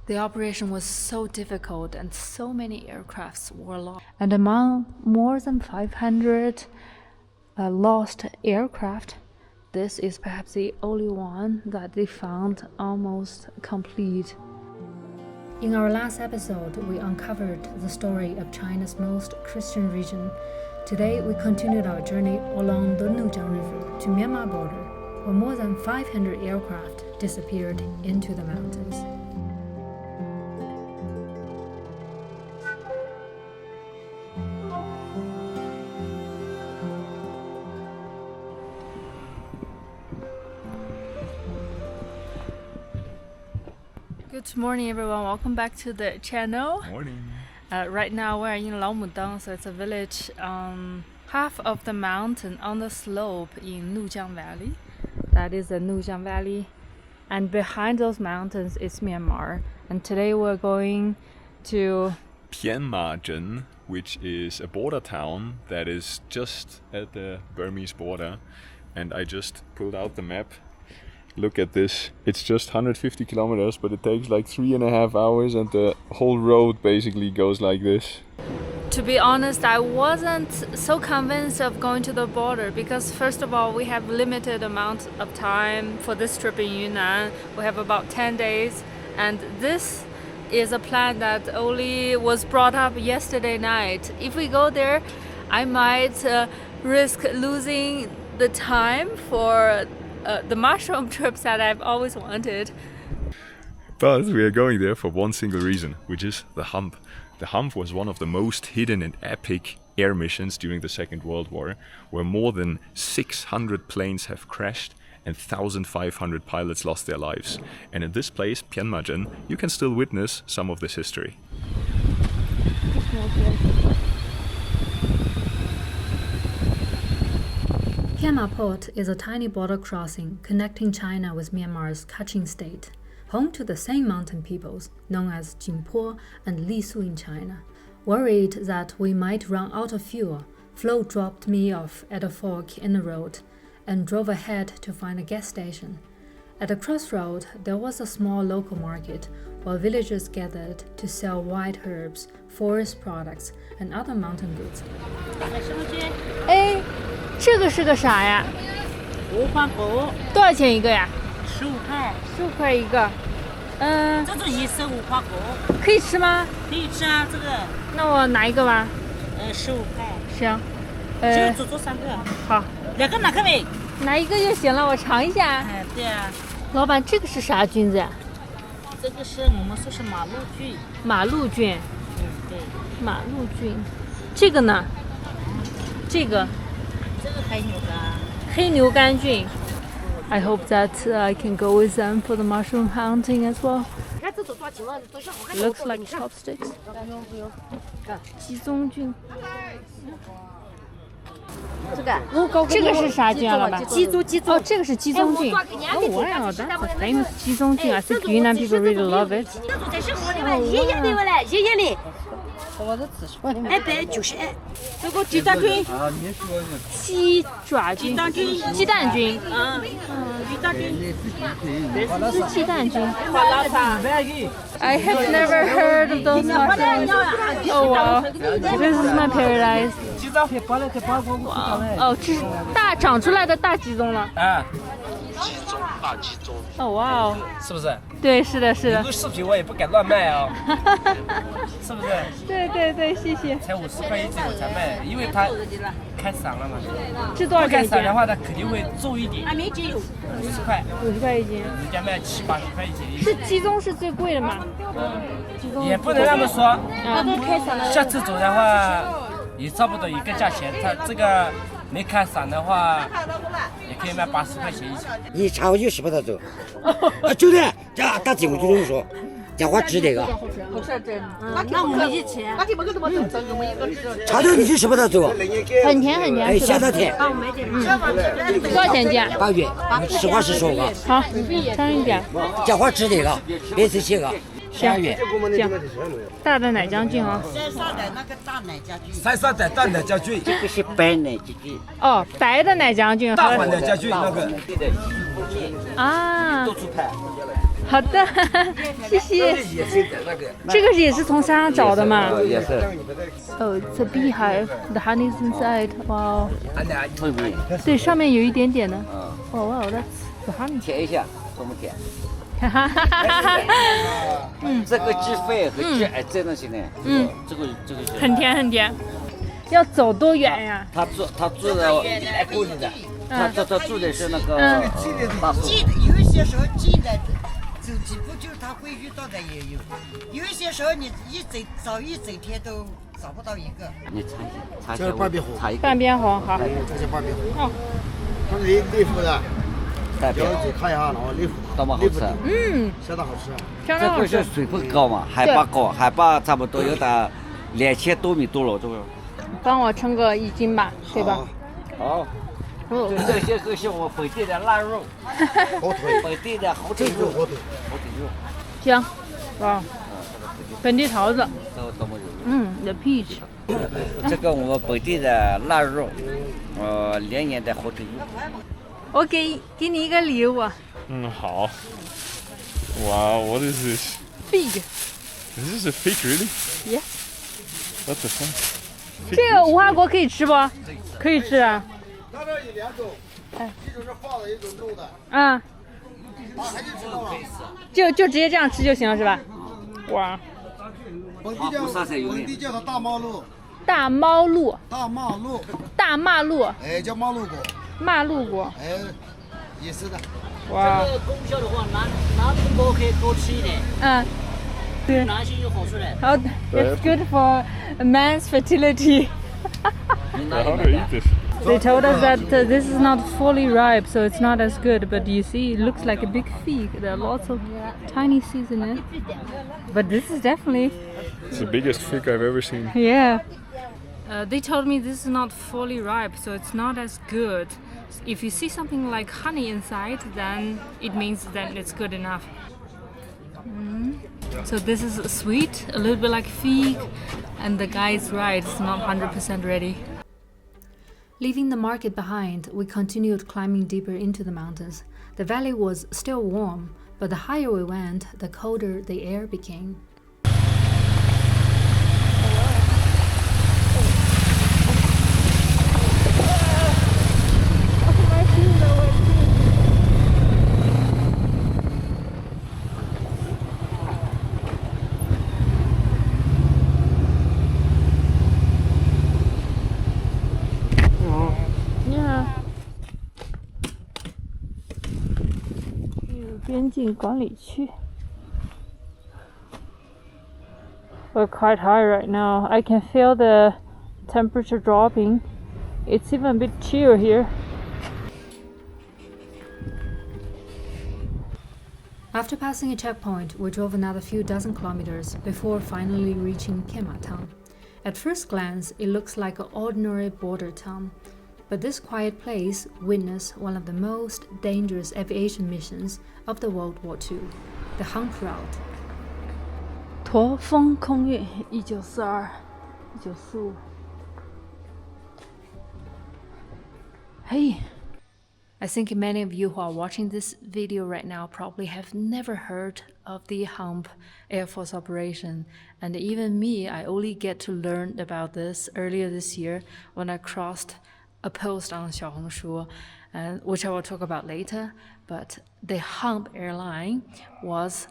The operation was so difficult and so many aircrafts were lost. And among more than 500 lost aircraft, this is perhaps the only one that they found almost complete. In our last episode, we uncovered the story of China's most Christian region. Today, we continued our journey along the Nujiang River to Myanmar border, where more than 500 aircraft disappeared into the mountains. Good morning, everyone. Welcome back to the channel. Morning. Right now we're in Laomudang, so it's a village on half of the mountain on the slope in Nujiang Valley. That is the Nujiang Valley, and behind those mountains is Myanmar. And today we're going to Myanmar, which is a border town that is just at the Burmese border. And I just pulled out the map. Look at this. It's just 150 kilometers, but it takes like 3.5 hours, and the whole road basically goes like this. To be honest, I wasn't so convinced of going to the border because first of all, we have limited amount of time for this trip in Yunnan. We have about 10 days, and this is a plan that only was brought up yesterday night. If we go there, I might risk losing the time for the mushroom trips that I've always wanted. But we are going there for one single reason, which is the Hump. The Hump was one of the most hidden and epic air missions during the Second World War, where more than 600 planes have crashed and 1,500 pilots lost their lives. And in this place, Myanmar, you can still witness some of this history. Myanmar Port is a tiny border crossing connecting China with Myanmar's Kachin state, home to the same mountain peoples known as Jinpo and Lisu in China. Worried that we might run out of fuel, Flo dropped me off at a fork in the road and drove ahead to find a gas station. At the crossroad, there was a small local market where villagers gathered to sell wild herbs, forest products, and other mountain goods. 这个是个啥呀？5块9。多少钱一个呀？15块。15块一个。这种也是5块9。可以吃吗？可以吃啊，这个。那我拿一个吧。15块。行。就做3个。好。2个哪个呗？拿一个就行了，我尝一下。对啊。老板，这个是啥菌子呀？这个是我们说是马路菌。马路菌。对。马路菌。这个呢？这个。黑牛肝菌。I hope that I can go with them for the mushroom hunting as well. Looks like chopsticks. 鸡枞菌。这个是啥菌啊，老板？鸡枞。哦，这个是鸡枞菌。Oh wow, that's a famous 鸡枞菌. I think Yunnan people really love it. 190这个鸡蛋菌，鸡爪菌，鸡蛋菌，鸡蛋菌，这是鸡蛋菌。I have never heard of those mushrooms. Oh wow, this is my paradise. 哦，这是长出来的大鸡枞了。大鸡枞。哦哇哦，是不是？对，是的，是的。录视频我也不敢乱卖哦，是不是？对，谢谢。才50块一斤我才卖，因为它开嗓了嘛。这多少钱一斤？开嗓的话，它肯定会重一点。50块。50块一斤。人家卖70、80块一斤。是鸡枞是最贵的吗？也不能那么说。开嗓了。像这种的话，也差不多一个价钱。它这个没开嗓的话，也可以卖80块钱一斤。你查我就10把它走。兄弟，这大鸡我就跟你说，讲话直点个。不是真的。那我们一起。查到你就10把它走。很甜。哎，相当甜。多少钱一斤？8元，实话实说个。好，尝一点。讲话直点个，别生气个。2元。行，大的奶浆菌啊。山上的大奶浆菌。这个是白奶浆菌。哦，白的奶浆菌。大黄奶浆菌那个。啊。好的，谢谢。这个也是从山上找的吗？也是。Oh, it's a beehive. The honey is inside. Wow. 对，上面有一点点的。Oh wow, that's the honey. 舔一下，怎么舔？哈哈哈哈哈。这个治肺和治癌症的现在。这个很甜很甜。要走多远呀？他住的来过年的，他住的是那个大树。有一些时候近的走几步就他会遇到的也有，有一些时候你找一整天都找不到一个。你尝一下，这是半边红，半边红好。这是半边红。哦，它是内服的，代表你看一下，然后内服，多么好吃。相当好吃。相当好吃。这个是水分高嘛，海拔高，海拔差不多有达2000多米多了，这个。帮我称个1斤吧，对吧？好。这些都是我本地的腊肉，本地的火腿肉，火腿肉。香，哇，本地桃子。都没有。the peach。这个我们本地的腊肉，连年的火腿肉。我给你一个礼物。好。Wow, what is this? Fig. Is this a fig, really? Yeah. What the fuck? 这个无花果可以吃不？可以吃啊。它这有2种，一种是放的，一种肉的。啊。还就知道了。就直接这样吃就行了是吧？哇。本地叫它大马路。大猫鹿。大马路。大马路。哎，叫马路果。马路果。哎，也是的。哇。这个功效的话，男同胞可以多吃一点。对男性有好处的。好 ，It's good for man's fertility. How do you eat this? They told us that this is not fully ripe, so it's not as good. But you see, it looks like a big fig. There are lots of tiny seeds in it. But this is definitely. It's the biggest fig I've ever seen. Yeah. They told me this is not fully ripe, so it's not as good. If you see something like honey inside, then it means that it's good enough. So this is sweet, a little bit like fig, and the guy is right, it's not 100% ready. Leaving the market behind, we continued climbing deeper into the mountains. The valley was still warm, but the higher we went, the colder the air became. Yeah. 边境管理区。We're quite high right now. I can feel the temperature dropping. It's even a bit chill here. After passing a checkpoint, we drove another few dozen kilometers before finally reaching Kema town. At first glance, it looks like an ordinary border town. But this quiet place witnessed one of the most dangerous aviation missions of the World War II, the Hump Road. 驼峰空运1942、1945。Hey, I think many of you who are watching this video right now probably have never heard of the Hump Air Force operation, and even me, I only get to learn about this earlier this year when I crossed a post on Xiaohongshu, which I will talk about later. But the Hump airline was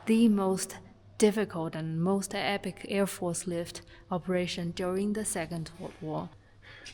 the most difficult and most epic Air Force lift operation during the Second World War.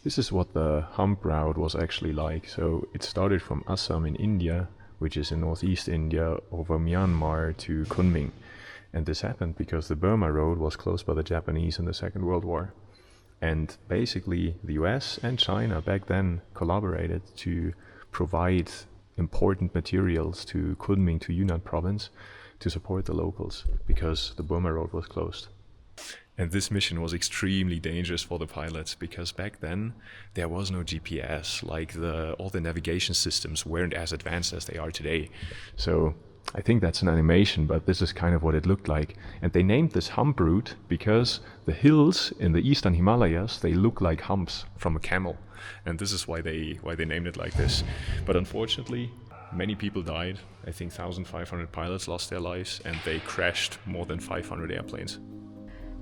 This is what the Hump route was actually like. So it started from Assam in India, which is in northeast India, over Myanmar to Kunming. And this happened because the Burma Road was closed by the Japanese in the Second World War. And basically the US and China back then collaborated to provide important materials to Kunming, to Yunnan province, to support the locals because the Burma Road was closed. And this mission was extremely dangerous for the pilots because back then there was no GPS, like all the navigation systems weren't as advanced as they are today. So I think that's an animation, but this is kind of what it looked like. And they named this hump route because the hills in the eastern Himalayas, they look like humps from a camel. And this is why they named it like this. But unfortunately, Many people died. I think 1,500 pilots lost their lives, and they crashed more than 500 airplanes.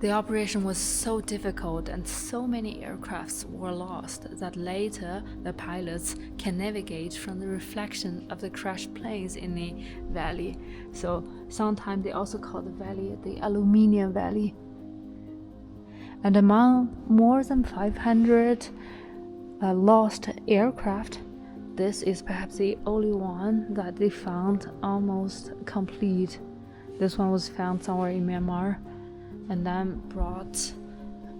The operation was so difficult and so many aircrafts were lost that later the pilots can navigate from the reflection of the crashed planes in the valley. So sometimes they also call the valley the Aluminium Valley. And among more than 500 lost aircraft, this is perhaps the only one that they found almost complete. This one was found somewhere in Myanmar and then brought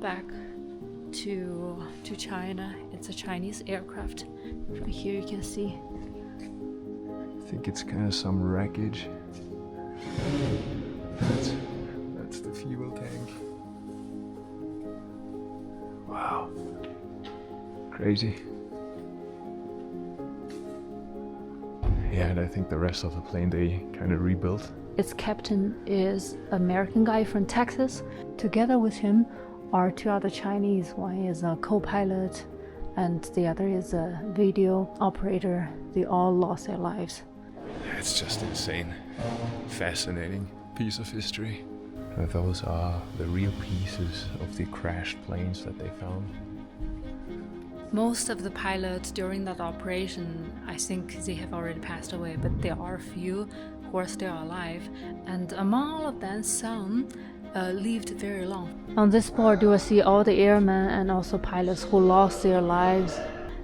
back to China. It's a Chinese aircraft. From here you can see. I think it's kind of some wreckage. That's the fuel tank. Wow. Crazy. Yeah, and I think the rest of the plane they kind of rebuilt. Its captain is an American guy from Texas. Together with him are two other Chinese. One is a co-pilot and the other is a video operator. They all lost their lives. It's just insane. Fascinating piece of history. Those are the real pieces of the crashed planes that they found. Most of the pilots during that operation, I think they have already passed away, but there are a few who are still alive, and among all of them, some lived very long. On this board, you will see all the airmen and also pilots who lost their lives.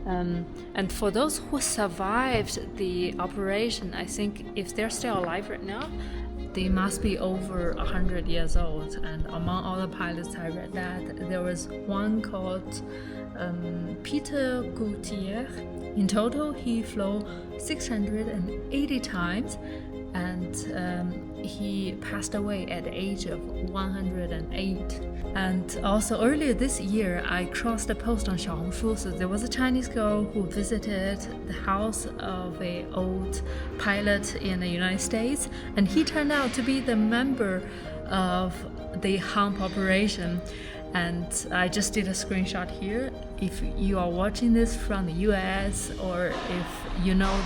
And for those who survived the operation, I think if they're still alive right now, they must be over 100 years old. And among all the pilots I read that, there was one called Peter Gautier. In total, he flew 680 times, and he passed away at the age of 108. And also earlier this year, I crossed a post on Xiaohongshu. So there was a Chinese girl who visited the house of an old pilot in the United States, and he turned out to be the member of the Hump operation. And I just did a screenshot here. If you are watching this from the US, or if you know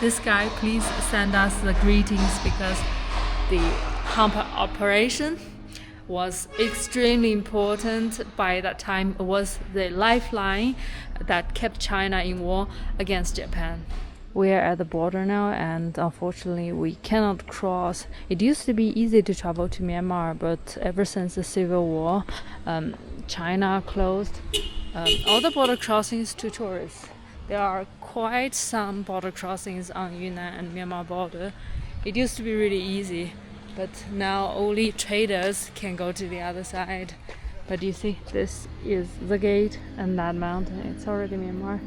this guy, please send us the greetings, because the Hump operation was extremely important. By that time, it was the lifeline that kept China in war against Japan. We are at the border now, and unfortunately we cannot cross. It used to be easy to travel to Myanmar, but ever since the civil war, China closed all the border crossings to tourists. There are quite some border crossings on Yunnan and Myanmar border. It used to be really easy, but now only traders can go to the other side. But you see, this is the gate, and that mountain, it's already Myanmar.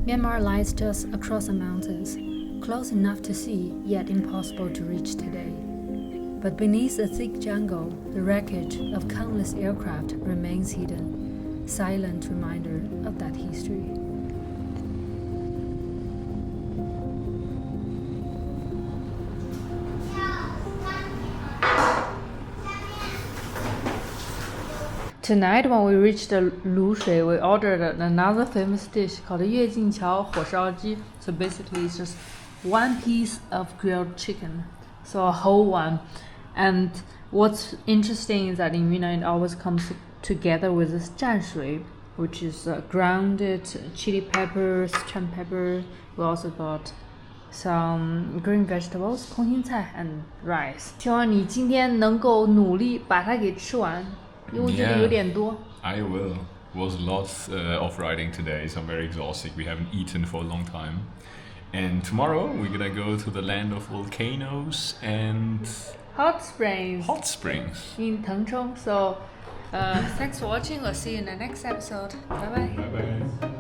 Myanmar lies just across the mountains, close enough to see, yet impossible to reach today. But beneath the thick jungle, the wreckage of countless aircraft remains hidden, silent reminder of that history. Tonight, when we reached Lushui, we ordered another famous dish called 跃进桥火烧鸡. So basically, it's just one piece of grilled chicken, so a whole one. And what's interesting is that in Yunnan, it always comes together with this 蘸水, which is grounded chili peppers, chan pepper. We also got some green vegetables, 空心菜 and rice. 希望你今天能够努力把它给吃完。因为我觉得有点多。I will. Was lots of riding today, so I'm very exhausted. We haven't eaten for a long time. And tomorrow we're gonna go to the land of volcanoes and hot springs. Hot springs. In Tengchong. So thanks for watching. We'll see you in the next episode. Bye bye. Bye bye.